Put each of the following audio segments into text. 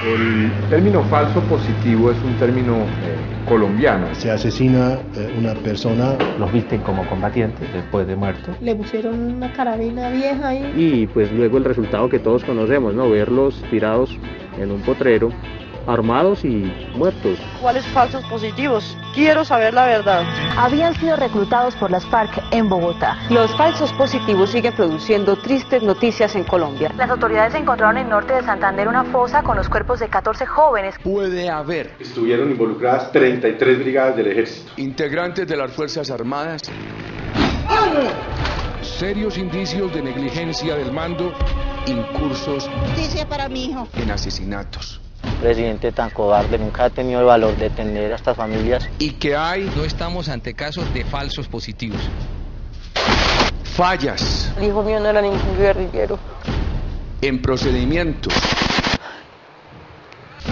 El término falso positivo es un término colombiano. Se asesina una persona. Los visten como combatientes después de muertos. Le pusieron una carabina vieja ahí. Y pues luego el resultado que todos conocemos, ¿no? Verlos tirados en un potrero, armados y muertos. ¿Cuáles falsos positivos? Quiero saber la verdad. Habían sido reclutados por las FARC en Bogotá. Los falsos positivos siguen produciendo tristes noticias en Colombia. Las autoridades encontraron en el norte de Santander una fosa con los cuerpos de 14 jóvenes. Puede haber. Estuvieron involucradas 33 brigadas del ejército. Integrantes de las Fuerzas Armadas. Serios indicios de negligencia del mando, incursos. Justicia para mi hijo. En asesinatos. Presidente tan cobarde, nunca ha tenido el valor de atender a estas familias. Y que hay... No estamos ante casos de falsos positivos. Fallas. El hijo mío no era ningún guerrillero. En procedimientos.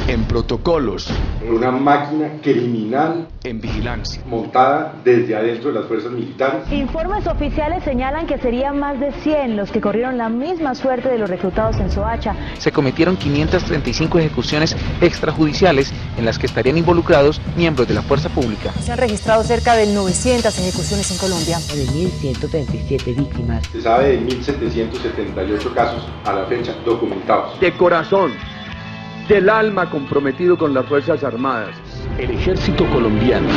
En protocolos. Una máquina criminal. En vigilancia. Montada desde adentro de las fuerzas militares. Informes oficiales señalan que serían más de 100 los que corrieron la misma suerte de los reclutados en Soacha. Se cometieron 535 ejecuciones extrajudiciales en las que estarían involucrados miembros de la fuerza pública. Se han registrado cerca de 900 ejecuciones en Colombia. De 1.137 víctimas. Se sabe de 1.778 casos a la fecha documentados. De corazón. Del alma comprometido con las Fuerzas Armadas. El ejército colombiano,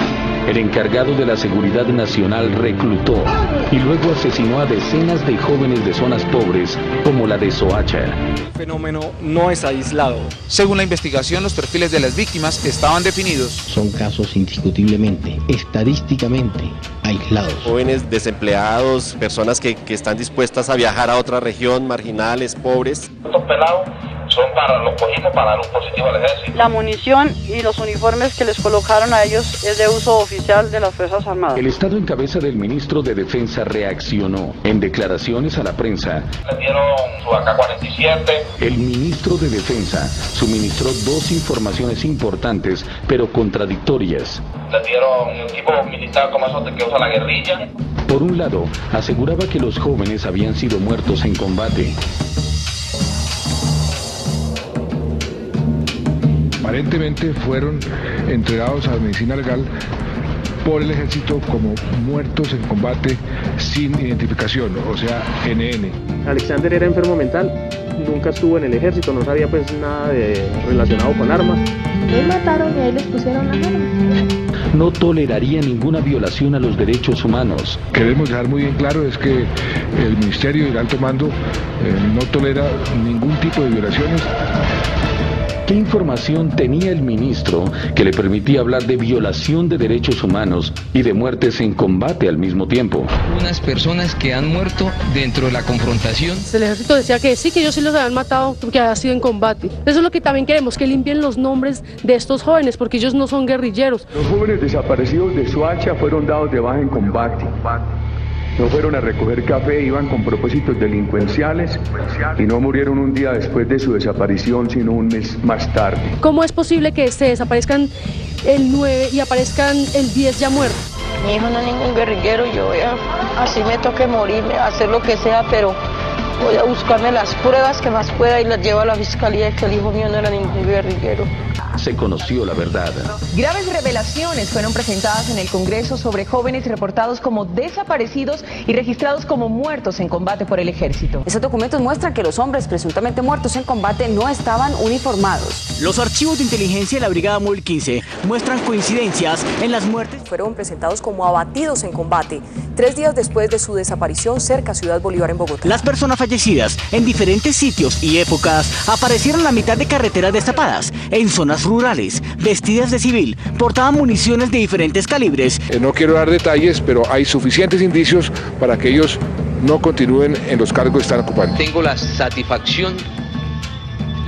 el encargado de la seguridad nacional, reclutó y luego asesinó a decenas de jóvenes de zonas pobres como la de Soacha. El fenómeno no es aislado. Según la investigación, los perfiles de las víctimas estaban definidos. Son casos indiscutiblemente, estadísticamente aislados. Jóvenes desempleados, personas que están dispuestas a viajar a otra región, marginales, pobres. Estos pelados son para los cogidos, para los positivos al ejército. La munición y los uniformes que les colocaron a ellos es de uso oficial de las Fuerzas Armadas. El Estado en cabeza del ministro de Defensa reaccionó en declaraciones a la prensa. Les dieron su AK-47. El ministro de Defensa suministró dos informaciones importantes, pero contradictorias. Les dieron un equipo militar como esos que usa la guerrilla. Por un lado, aseguraba que los jóvenes habían sido muertos en combate. Aparentemente fueron entregados a la medicina legal por el ejército como muertos en combate sin identificación, o sea, NN. Alexander era enfermo mental, nunca estuvo en el ejército, no sabía pues nada relacionado con armas. Los mataron y ahí les pusieron las armas. No toleraría ninguna violación a los derechos humanos. Queremos dejar muy bien claro es que el Ministerio y el Alto Mando no tolera ningún tipo de violaciones. ¿Qué información tenía el ministro que le permitía hablar de violación de derechos humanos y de muertes en combate al mismo tiempo? Unas personas que han muerto dentro de la confrontación. El ejército decía que sí, que ellos sí los habían matado porque había sido en combate. Eso es lo que también queremos, que limpien los nombres de estos jóvenes, porque ellos no son guerrilleros. Los jóvenes desaparecidos de Soacha fueron dados de baja en combate. No fueron a recoger café, iban con propósitos delincuenciales y no murieron un día después de su desaparición, sino un mes más tarde. ¿Cómo es posible que se desaparezcan el 9 y aparezcan el 10 ya muertos? Mi hijo no es ningún guerrillero, yo voy a, así me toque morirme, hacer lo que sea, pero voy a buscarme las pruebas que más pueda y las llevo a la fiscalía, que el hijo mío no era ningún guerrillero. Se conoció la verdad. Graves revelaciones fueron presentadas en el Congreso sobre jóvenes reportados como desaparecidos y registrados como muertos en combate por el ejército. Esos documentos muestran que los hombres presuntamente muertos en combate no estaban uniformados. Los archivos de inteligencia de la Brigada Móvil 15 muestran coincidencias en las muertes. Fueron presentados como abatidos en combate 3 días después de su desaparición cerca a Ciudad Bolívar en Bogotá. Las personas fallecidas en diferentes sitios y épocas aparecieron a la mitad de carreteras destapadas, en zonas rurales, vestidas de civil, portaban municiones de diferentes calibres. No quiero dar detalles, pero hay suficientes indicios para que ellos no continúen en los cargos que están ocupando. Tengo la satisfacción,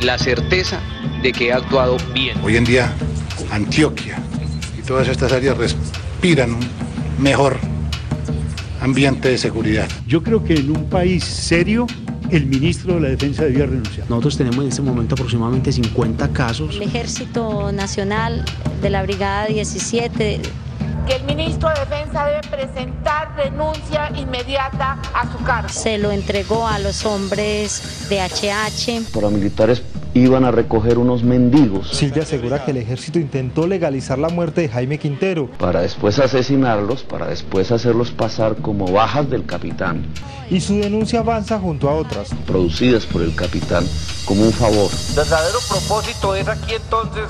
la certeza de que he actuado bien. Hoy en día, Antioquia y todas estas áreas respiran un mejor ambiente de seguridad. Yo creo que en un país serio, el ministro de la Defensa debía renunciar. Nosotros tenemos en este momento aproximadamente 50 casos. El Ejército Nacional de la Brigada 17 que el ministro de Defensa debe presentar renuncia inmediata a su cargo. Se lo entregó a los hombres de HH. Paramilitares iban a recoger unos mendigos. Silvia asegura que el ejército intentó legalizar la muerte de Jaime Quintero. Para después asesinarlos, para después hacerlos pasar como bajas del capitán. Y su denuncia avanza junto a otras. Producidas por el capitán como un favor. El verdadero propósito es aquí entonces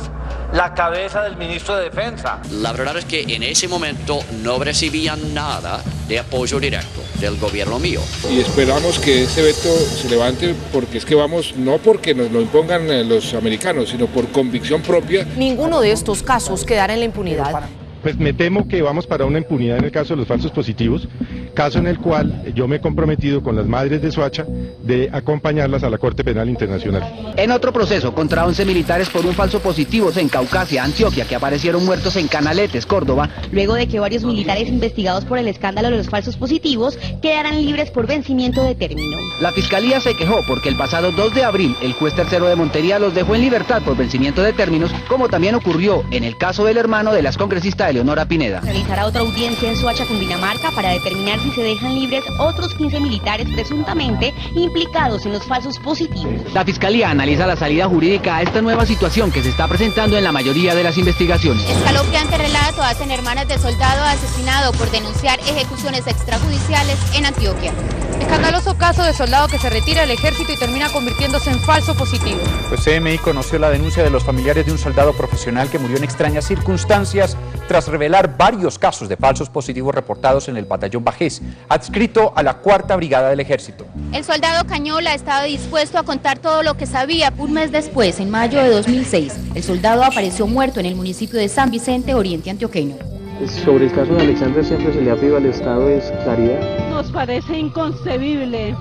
la cabeza del ministro de Defensa. La verdad es que en ese momento no recibían nada de apoyo directo del gobierno mío. Y esperamos que ese veto se levante porque es que vamos, no porque nos lo impongan los americanos, sino por convicción propia. Ninguno de estos casos quedará en la impunidad. Pues me temo que vamos para una impunidad en el caso de los falsos positivos, caso en el cual yo me he comprometido con las madres de Soacha de acompañarlas a la Corte Penal Internacional. En otro proceso contra 11 militares por un falso positivos en Caucasia, Antioquia, que aparecieron muertos en Canaletes, Córdoba. Luego de que varios militares investigados por el escándalo de los falsos positivos quedaran libres por vencimiento de término. La fiscalía se quejó porque el pasado 2 de abril el juez tercero de Montería los dejó en libertad por vencimiento de términos, como también ocurrió en el caso del hermano de las congresistas Eleonora Pineda. Realizará otra audiencia en Soacha, Cundinamarca, para determinar si se dejan libres otros 15 militares presuntamente implicados en los falsos positivos. La fiscalía analiza la salida jurídica a esta nueva situación que se está presentando en la mayoría de las investigaciones. Escalofriante relato hacen hermanas de soldado asesinado por denunciar ejecuciones extrajudiciales en Antioquia. Escandaloso caso de soldado que se retira del ejército y termina convirtiéndose en falso positivo. Pues CMI conoció la denuncia de los familiares de un soldado profesional que murió en extrañas circunstancias tras revelar varios casos de falsos positivos reportados en el batallón Bajés, adscrito a la 4ª Brigada del Ejército. El soldado Cañola estaba dispuesto a contar todo lo que sabía. Un mes después, en mayo de 2006, el soldado apareció muerto en el municipio de San Vicente, oriente antioqueño. Sobre el caso de Alexandra siempre se le ha pedido al Estado es claridad. Nos parece inconcebible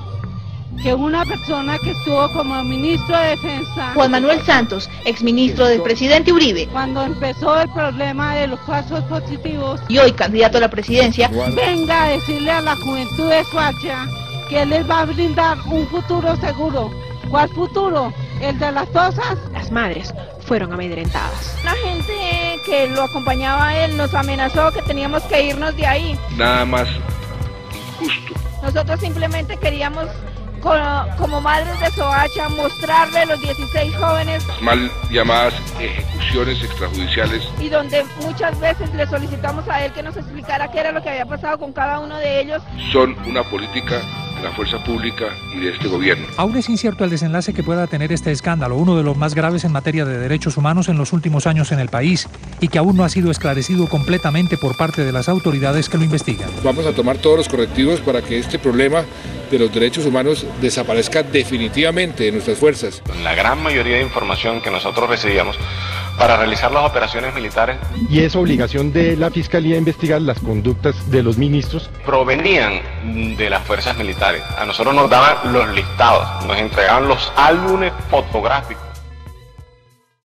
que una persona que estuvo como ministro de Defensa, Juan Manuel Santos, exministro del presidente Uribe, cuando empezó el problema de los falsos positivos y hoy candidato a la presidencia, venga a decirle a la juventud de Soacha que les va a brindar un futuro seguro. ¿Cuál futuro? ¿El de las tosas? Las madres fueron amedrentadas. La gente que lo acompañaba a él nos amenazó que teníamos que irnos de ahí. Nada más injusto. Nosotros simplemente queríamos, como madres de Soacha, mostrarle los 16 jóvenes Mal llamadas ejecuciones extrajudiciales. Y donde muchas veces le solicitamos a él que nos explicara qué era lo que había pasado con cada uno de ellos. Son una política de la fuerza pública y de este gobierno. Aún es incierto el desenlace que pueda tener este escándalo, uno de los más graves en materia de derechos humanos en los últimos años en el país y que aún no ha sido esclarecido completamente por parte de las autoridades que lo investigan. Vamos a tomar todos los correctivos para que este problema de los derechos humanos desaparezca definitivamente de nuestras fuerzas. La gran mayoría de información que nosotros recibíamos para realizar las operaciones militares. Y es obligación de la Fiscalía investigar las conductas de los ministros. Provenían de las fuerzas militares. A nosotros nos daban los listados, nos entregaban los álbumes fotográficos